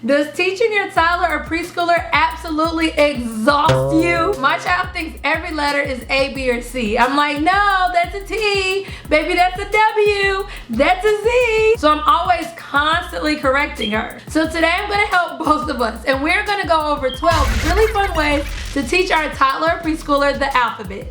Does teaching your toddler or preschooler absolutely exhaust you? My child thinks every letter is A, B, or C. I'm like, no, that's a T. Baby, that's a W. That's a Z. So I'm always constantly correcting her. So today I'm gonna help both of us, and we're gonna go over 12 really fun ways to teach our toddler or preschooler the alphabet.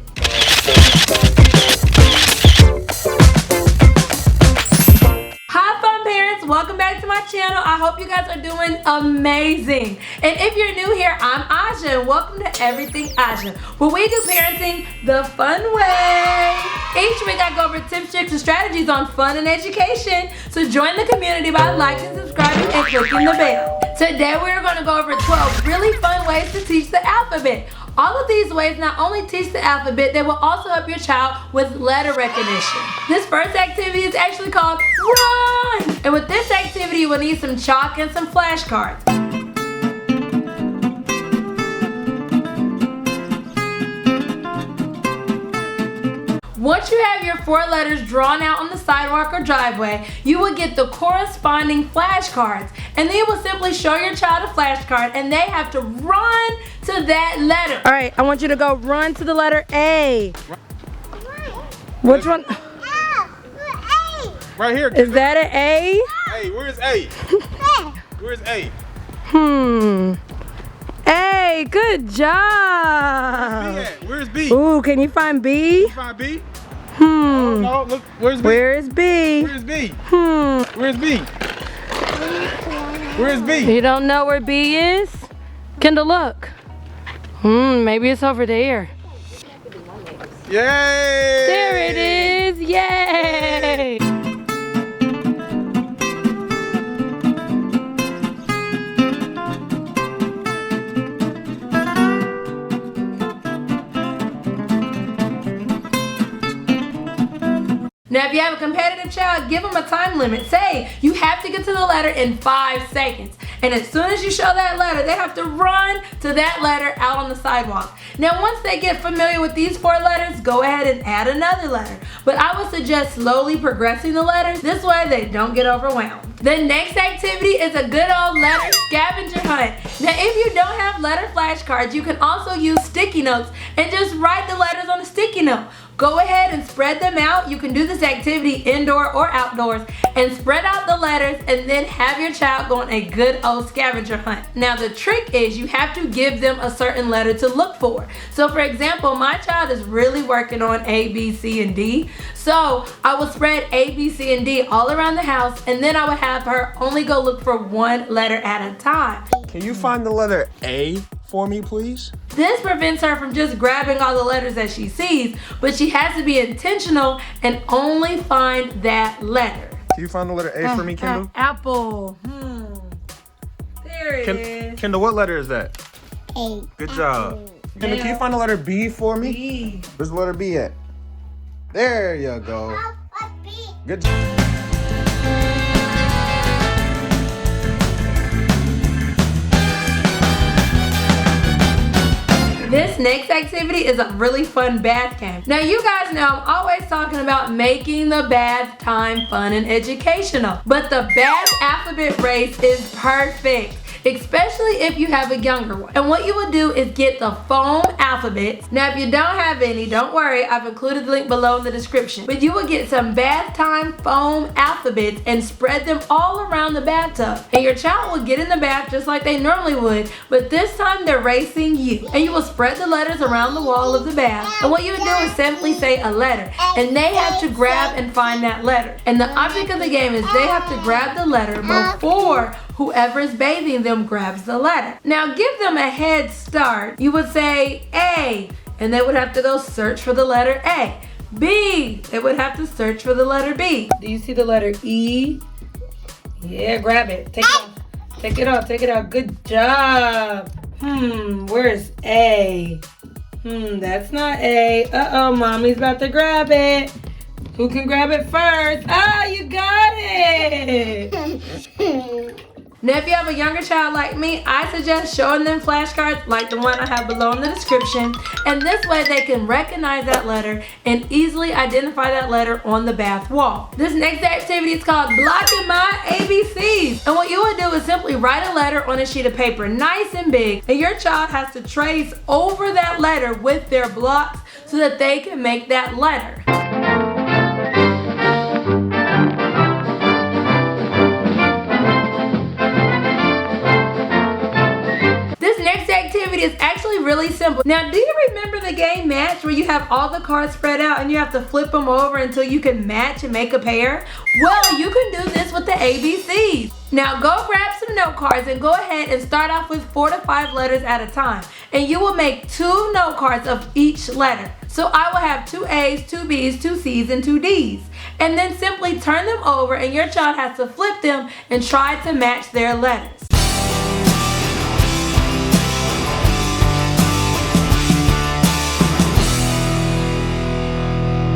Hi fun parents, welcome back to my channel. I hope you guys are doing amazing. And if you're new here, I'm Aja, and welcome to Everything Aja, where we do parenting the fun way. Each week I go over tips, tricks, and strategies on fun and education. So join the community by liking, subscribing, and clicking the bell. Today we are going to go over 12 really fun ways to teach the alphabet. All of these ways not only teach the alphabet, they will also help your child with letter recognition. This first activity is actually called Run! And with this activity, you will need some chalk and some flashcards. Once you have your 4 letters drawn out on the sidewalk or driveway, you will get the corresponding flashcards. And then you will simply show your child a flashcard and they have to run to that letter. All right, I want you to go run to the letter A. Which one? Right here. Is that an A? Hey, where's A? Where's A? A, good job. Where's B? Ooh, can you find B? Can you find B? Oh, no, look, where's B? Where is B? Where's B? Where's B? Where's B? You don't know where B is? Kendall, look. Maybe it's over there. Yay! There it is, yay! Now, if you have a competitive child, give them a time limit. Say, you have to get to the letter in 5 seconds. And as soon as you show that letter, they have to run to that letter out on the sidewalk. Now, once they get familiar with these 4 letters, go ahead and add another letter. But I would suggest slowly progressing the letters. This way, they don't get overwhelmed. The next activity is a good old letter scavenger hunt. Now, if you don't have letter flashcards, you can also use sticky notes and just write the letters on a sticky note. Go ahead and spread them out. You can do this activity indoor or outdoors and spread out the letters and then have your child go on a good old scavenger hunt. Now the trick is you have to give them a certain letter to look for. So for example, my child is really working on A, B, C, and D. So I will spread A, B, C, and D all around the house, and then I would have her only go look for 1 letter at a time. Can you find the letter A for me, please? This prevents her from just grabbing all the letters that she sees, but she has to be intentional and only find that letter. Can you find the letter A for me, Kendall? Apple. There it is. Kendall, what letter is that? A. Good job. Kendall, can you find the letter B for me? B. Where's the letter B at? There you go. Good job. This next activity is a really fun bath game. Now you guys know I'm always talking about making the bath time fun and educational, but the bath alphabet race is perfect, especially if you have a younger one. And what you will do is get the foam alphabets. Now if you don't have any, don't worry, I've included the link below in the description. But you will get some bath time foam alphabets and spread them all around the bathtub. And your child will get in the bath just like they normally would, but this time they're racing you. And you will spread the letters around the wall of the bath. And what you would do is simply say a letter, and they have to grab and find that letter. And the object of the game is they have to grab the letter before whoever is bathing them grabs the letter. Now give them a head start. You would say A, and they would have to go search for the letter A. B, they would have to search for the letter B. Do you see the letter E? Yeah, grab it. Take it off. Take it off. Take it out. Good job. Where's A? That's not A. Uh-oh, mommy's about to grab it. Who can grab it first? Ah, you got it. Now if you have a younger child like me, I suggest showing them flashcards like the one I have below in the description, and this way they can recognize that letter and easily identify that letter on the bath wall. This next activity is called Blocking My ABCs, and what you would do is simply write a letter on a sheet of paper nice and big, and your child has to trace over that letter with their blocks so that they can make that letter. Is actually really simple. Now, do you remember the game Match where you have all the cards spread out and you have to flip them over until you can match and make a pair? Well, you can do this with the ABCs. Now go grab some note cards and go ahead and start off with 4 to 5 letters at a time. And you will make 2 note cards of each letter. So I will have 2 A's, 2 B's, 2 C's, and 2 D's. And then simply turn them over and your child has to flip them and try to match their letters.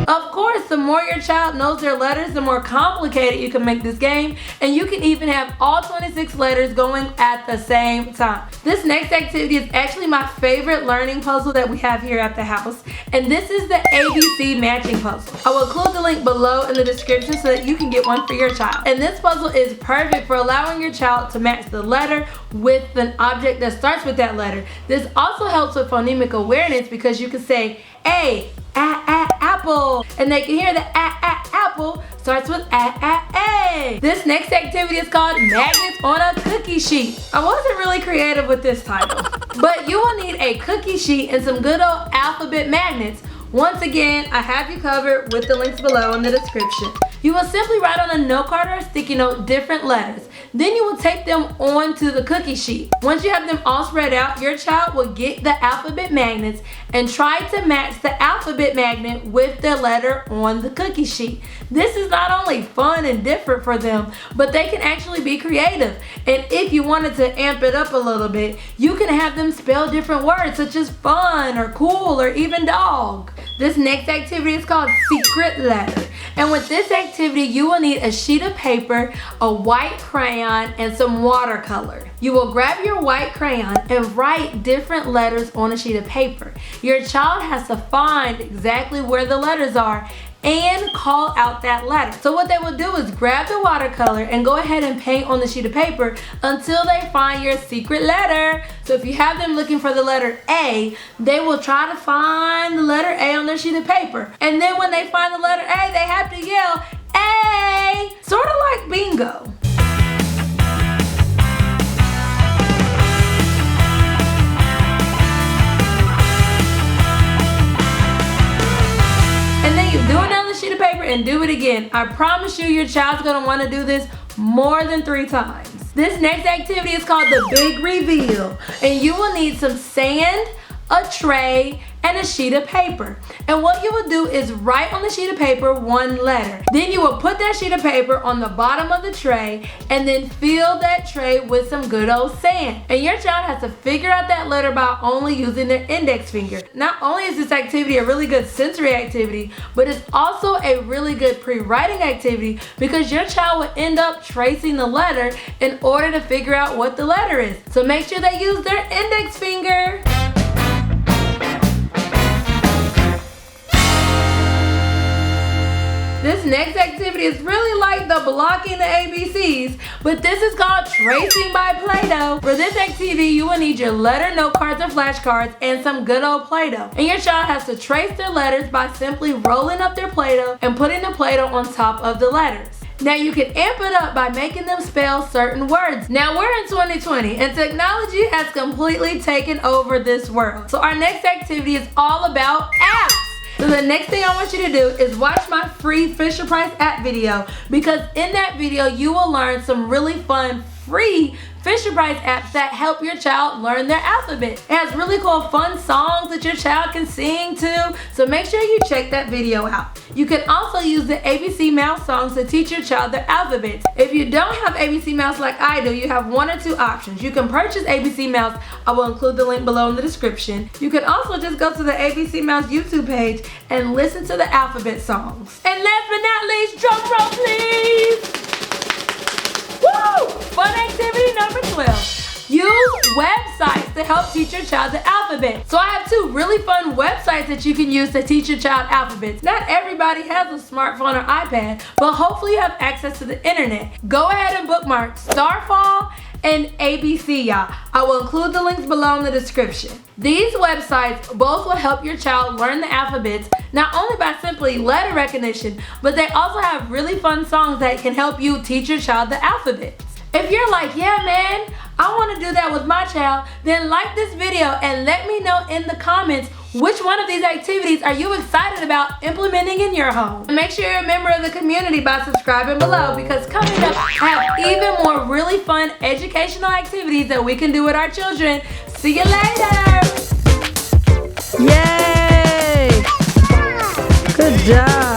Of course, the more your child knows their letters, the more complicated you can make this game, and you can even have all 26 letters going at the same time. This next activity is actually my favorite learning puzzle that we have here at the house, and this is the ABC matching puzzle. I will include the link below in the description so that you can get one for your child. And this puzzle is perfect for allowing your child to match the letter with an object that starts with that letter. This also helps with phonemic awareness because you can say A, apple, and they can hear the apple starts with A. This next activity is called Magnets on a Cookie Sheet. I wasn't really creative with this title, but you will need a cookie sheet and some good old alphabet magnets. Once again, I have you covered with the links below in the description. You will simply write on a note card or a sticky note different letters. Then you will tape them onto the cookie sheet. Once you have them all spread out, your child will get the alphabet magnets and try to match the alphabet magnet with the letter on the cookie sheet. This is not only fun and different for them, but they can actually be creative. And if you wanted to amp it up a little bit, you can have them spell different words such as fun or cool or even dog. This next activity is called Secret Letter. And with this activity, you will need a sheet of paper, a white crayon, and some watercolor. You will grab your white crayon and write different letters on a sheet of paper. Your child has to find exactly where the letters are and call out that letter. So what they will do is grab the watercolor and go ahead and paint on the sheet of paper until they find your secret letter. So if you have them looking for the letter A, they will try to find the letter A on their sheet of paper. And then when they find the letter A, they have to yell, A! Sort of like bingo. Do it on the sheet of paper and do it again. I promise you your child's gonna want to do this more than 3 times. This next activity is called the Big Reveal, and you will need some sand, a tray, and a sheet of paper. And what you will do is write on the sheet of paper 1 letter. Then you will put that sheet of paper on the bottom of the tray and then fill that tray with some good old sand. And your child has to figure out that letter by only using their index finger. Not only is this activity a really good sensory activity, but it's also a really good pre-writing activity because your child will end up tracing the letter in order to figure out what the letter is. So make sure they use their index finger. This next activity is really like the blocking the ABCs, but this is called Tracing by PlayDoh. For this activity, you will need your letter note cards or flashcards and some good old PlayDoh. And your child has to trace their letters by simply rolling up their PlayDoh and putting the PlayDoh on top of the letters. Now you can amp it up by making them spell certain words. Now we're in 2020 and technology has completely taken over this world. So our next activity is all about apps. So the next thing I want you to do is watch my free FisherPrice app video, because in that video you will learn some really fun free FisherPrice apps that help your child learn their alphabet. It has really cool fun songs that your child can sing to, so make sure you check that video out. You can also use the ABC Mouse songs to teach your child their alphabets. If you don't have ABC Mouse like I do, you have 1 or 2 options. You can purchase ABC Mouse. I will include the link below in the description. You can also just go to the ABC Mouse YouTube page and listen to the alphabet songs. And last but not least, drum roll please! Woo! fun activity number 12. Use websites to help teach your child the alphabet. So I have 2 really fun websites that you can use to teach your child alphabets. Not everybody has a smartphone or iPad, but hopefully you have access to the internet. Go ahead and bookmark Starfall and ABC, y'all. I will include the links below in the description. These websites both will help your child learn the alphabets, not only by simply letter recognition, but they also have really fun songs that can help you teach your child the alphabets. If you're like, yeah man, I want to do that with my child, then like this video and let me know in the comments which one of these activities are you excited about implementing in your home. And make sure you're a member of the community by subscribing below, because coming up I have even more really fun educational activities that we can do with our children. See you later! Yay! Good job!